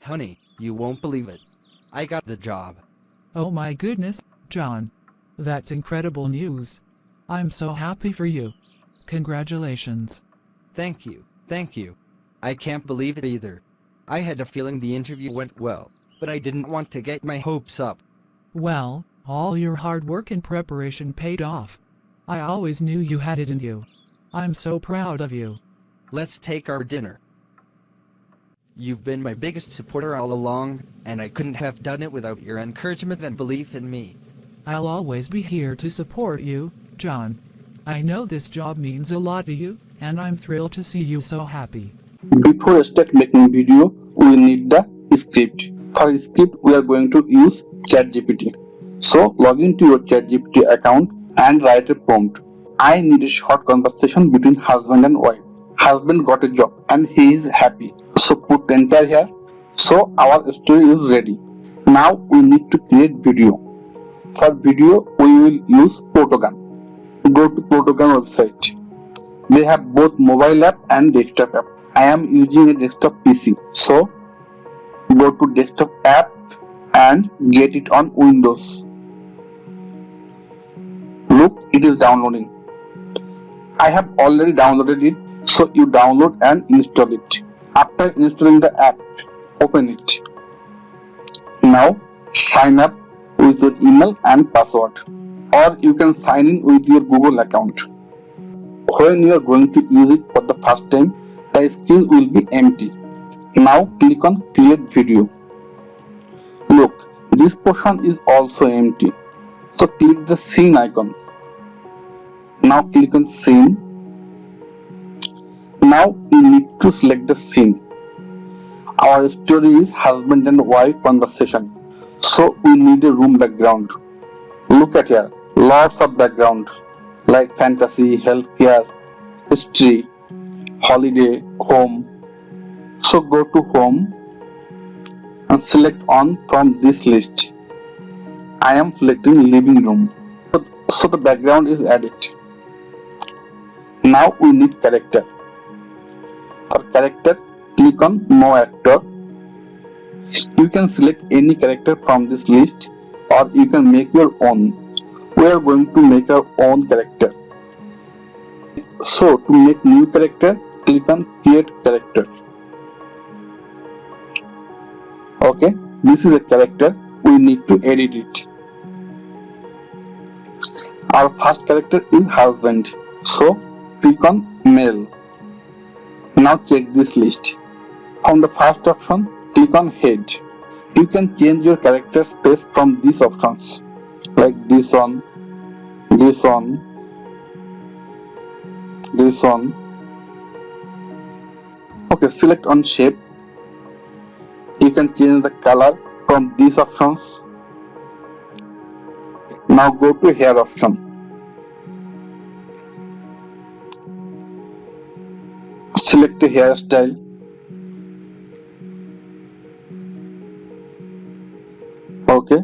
Honey, you won't believe it. I got the job. Oh my goodness, John. That's incredible news. I'm so happy for you. Congratulations. Thank you, thank you. I can't believe it either. I had a feeling the interview went well, but I didn't want to get my hopes up. Well, all your hard work and preparation paid off. I always knew you had it in you. I'm so proud of you. Let's take our dinner. You've been my biggest supporter all along, and I couldn't have done it without your encouragement and belief in me. I'll always be here to support you, John. I know this job means a lot to you, and I'm thrilled to see you so happy. Before I start making video, we need the script. For script, we are going to use ChatGPT. So log into your ChatGPT account and write a prompt. I need a short conversation between husband and wife. Husband got a job and he is happy. So put enter here. So our story is ready. Now we need to create video. For video, we will use Protogun. Go to Protogun website. They have both mobile app and desktop app. I am using a desktop PC. So go to desktop app and get it on Windows. Look, it is downloading. I have already downloaded it. So you download and install it. After installing the app, open it. Now sign up with your email and password, or you can sign in with your Google account. When you are going to use it for the first time, the screen will be empty. Now click on create video. Look, this portion is also empty. So click the scene icon. Now click on scene. Now you need to select the scene. Our story is husband and wife conversation. So we need a room background. Look at here, lots of background like fantasy, healthcare, history, holiday, home. So go to home and select on from this list. I am selecting living room. So the background is added. Now we need character. For character, click on no actor. You can select any character from this list, or you can make your own. We are going to make our own character. So to make new character, click on create character. Okay, this is a character. We need to edit it. Our first character is husband. So click on male. Now check this list. From the first option, click on head. You can change your character space from these options, like this one, this one, this one. Okay, select on shape. You can change the color from these options. Now go to hair option. Select a hairstyle. Okay,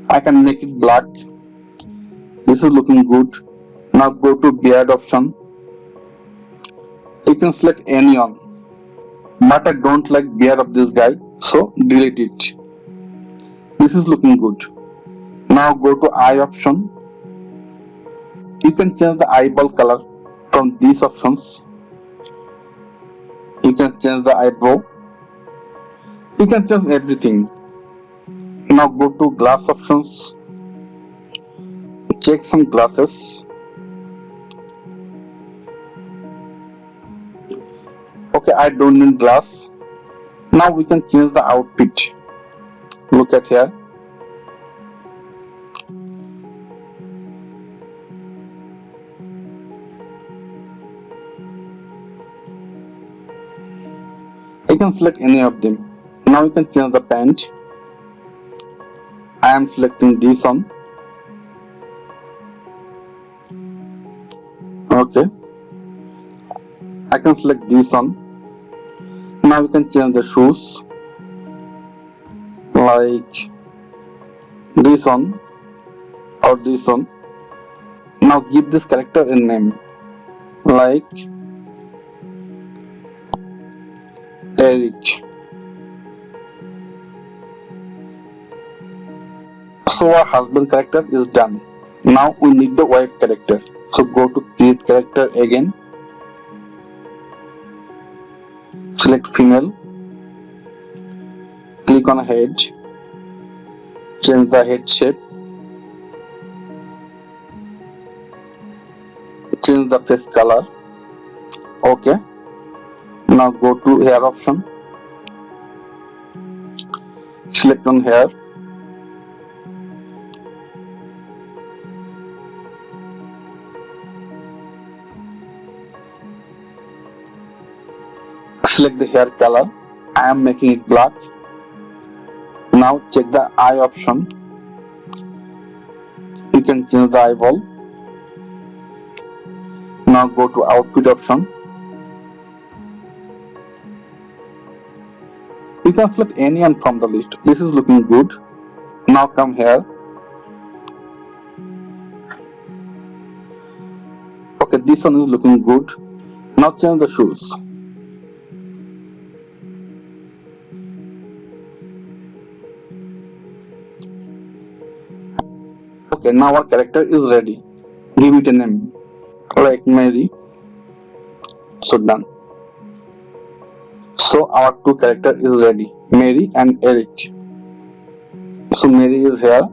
I can make it black. This is looking good. Now go to beard option. You can select any one, but I don't like beard of this guy, so delete it. This is looking good. Now go to eye option. You can change the eyeball color from these options. You can change the eyebrow. You can change everything. Now go to glass options. Check some glasses. Okay, I don't need glass. Now we can change the outfit. Look at here. You can select any of them. Now you can change the pant. I am selecting this one. Okay. I can select this one. Now we can change the shoes, like this one or this one. Now give this character a name, like Eric. So our husband character is done. Now we need the wife character. So go to create character again. Select female. Click on head. Change the head shape. Change the face color. Okay. Now go to hair option. Select on hair. Select the hair color. I am making it black. Now check the eye option. You can change the eyeball. Now go to outfit option. You can select any one from the list. This is looking good. Now come here. Okay, this one is looking good. Now change the shoes. Okay, now our character is ready. Give it a name like Mary. So done. So our two character is ready, Mary and Eric. So Mary is here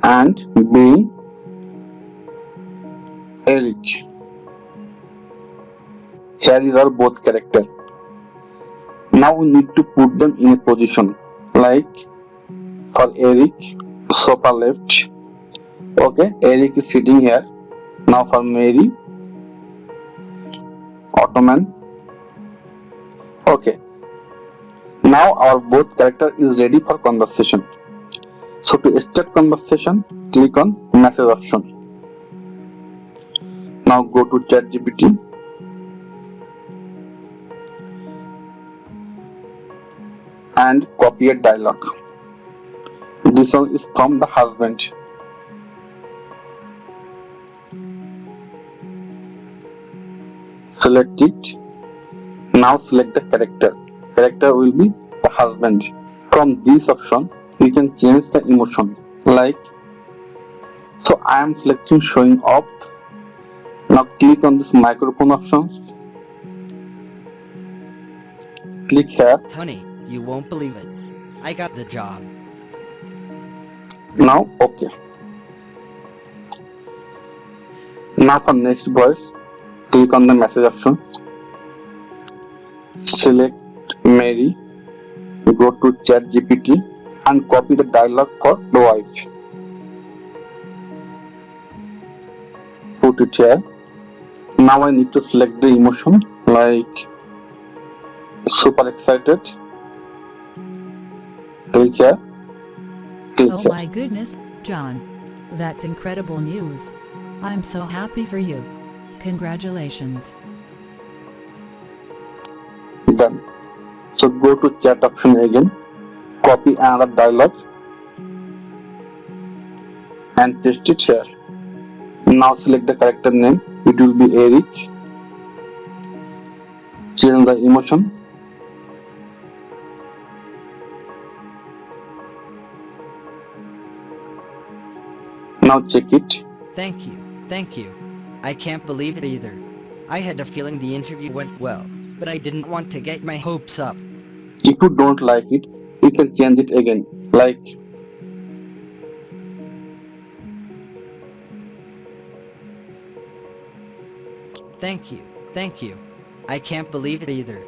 and being Eric. Here is our both character. Now we need to put them in a position like for Eric, sofa left. Okay, Eric is sitting here. Now for Mary, ottoman. Okay. Now our both character is ready for conversation. So to start conversation, click on message option. Now go to ChatGPT. And copy a dialogue. This one is from the husband. Select it. Now select the character. Character will be the husband. From this option, you can change the emotion. Like, so I am selecting showing off. Now click on this microphone option. Click here. Honey, you won't believe it. I got the job. Now okay. Now for next voice, click on the message option. Select Mary. Go to ChatGPT and copy the dialogue for the wife. Put it here. Now I need to select the emotion like super excited. Click here. Click Oh here. my goodness, John. That's incredible news. I'm so happy for you. Congratulations. Done. So go to chat option again. Copy another dialogue and paste it here. Now select the character name. It will be Eric. Change the emotion. Now check it. Thank you. Thank you. I can't believe it either. I had a feeling the interview went well, but I didn't want to get my hopes up. If you don't like it, you can change it again. Like, Thank you. Thank you. I can't believe it either.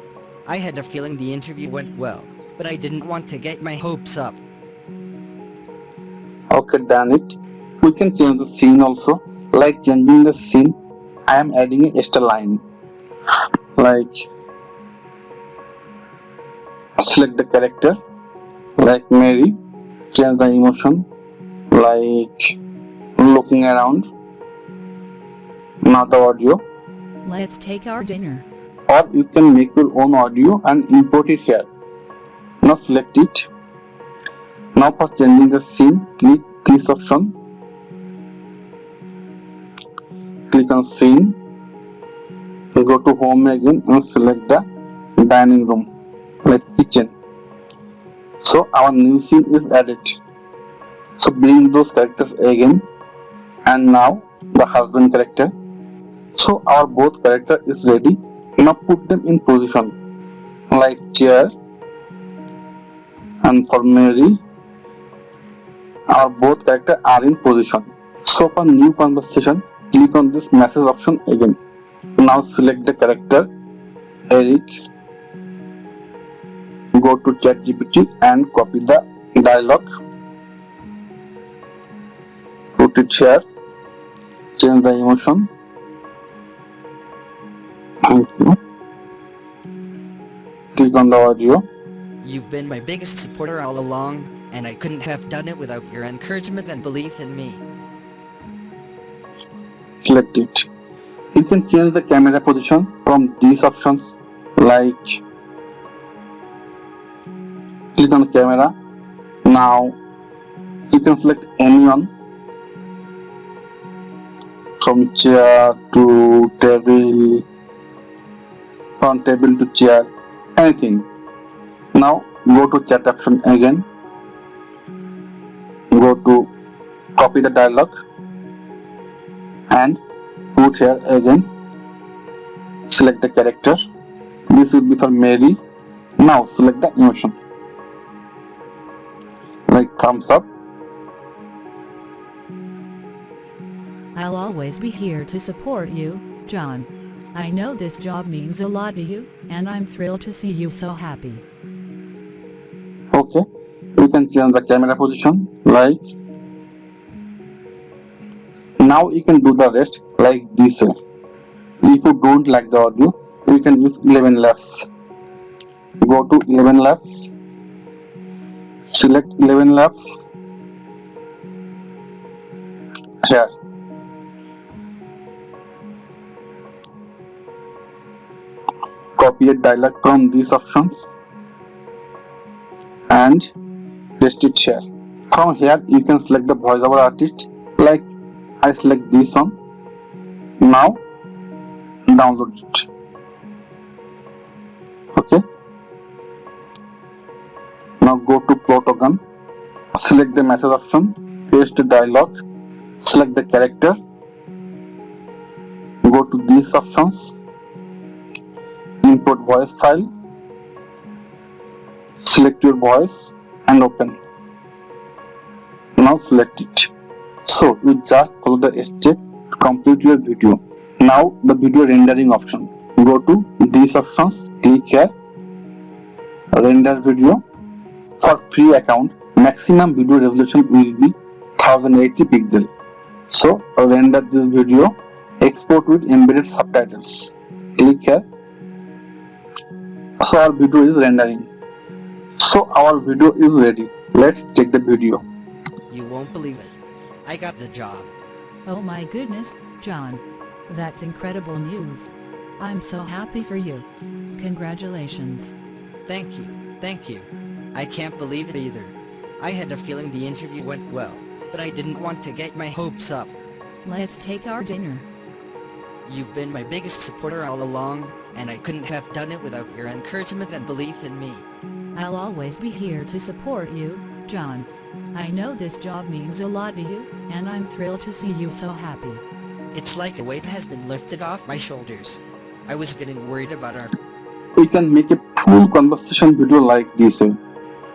I had a feeling the interview went well, but I didn't want to get my hopes up. okay, done it. We can change the scene also. Like changing the scene, I am adding a extra line. Like, select the character like Mary. Change the emotion like looking around. Now the audio. Let's take our dinner. Or you can make your own audio and import it here. Now select it. Now for changing the scene, click this option. Click on scene. Go to home again and select the dining room like kitchen. So our new scene is added. So bring those characters again, and now the husband character. So our both character is ready. Now put them in position like chair, and for Mary our both character are in position. So for new conversation, click on this message option again. Now select the character Eric, go to ChatGPT and copy the dialogue, put it here, change the emotion. Thank you. Click on the audio. You've been my biggest supporter all along, and I couldn't have done it without your encouragement and belief in me. Select it. You can change the camera position from these options like click on the camera. Now you can select anyone from chair to table, from table to chair, anything. Now go to chat option again, go to copy the dialogue and put here again, select the character. This will be for Mary. Now select the emotion like thumbs up. I'll always be here to support you, John. I know this job means a lot to you, and I'm thrilled to see you so happy. Okay, you can change the camera position like. Now you can do the rest like this way. If you don't like the audio, you can use 11 Labs. Go to 11 Labs, select 11 Labs here. Copy a dialogue from these options and paste it here. From here you can select the voiceover artist, like I select this one. Now download it. Okay. Now go to Plotagon, select the message option, paste the dialogue, select the character, go to these options, import voice file, select your voice and open. Now select it. So you just follow the step to complete your video. Now the video rendering option. Go to these options, click here, render video. For free account, maximum video resolution will be 1080 pixel. So render this video, export with embedded subtitles. Click here. So our video is rendering. So our video is ready. Let's check the video. You won't believe it. I got the job. Oh my goodness, John. That's incredible news. I'm so happy for you. Congratulations. Thank you. Thank you. I can't believe it either. I had a feeling the interview went well, but I didn't want to get my hopes up. Let's take our dinner. You've been my biggest supporter all along, and I couldn't have done it without your encouragement and belief in me. I'll always be here to support you, John. I know this job means a lot to you, and I'm thrilled to see you so happy. It's like a weight has been lifted off my shoulders. I was getting worried about our... We can make a full conversation video like this.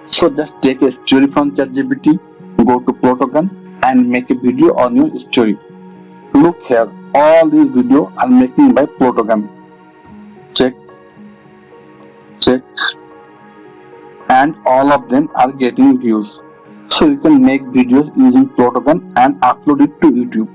So just take a story from ChatGPT, go to Plotagon and make a video on your story. Look here, all these videos are making by Plotagon. Check, and all of them are getting views. So you can make videos using Plotagon and upload it to YouTube.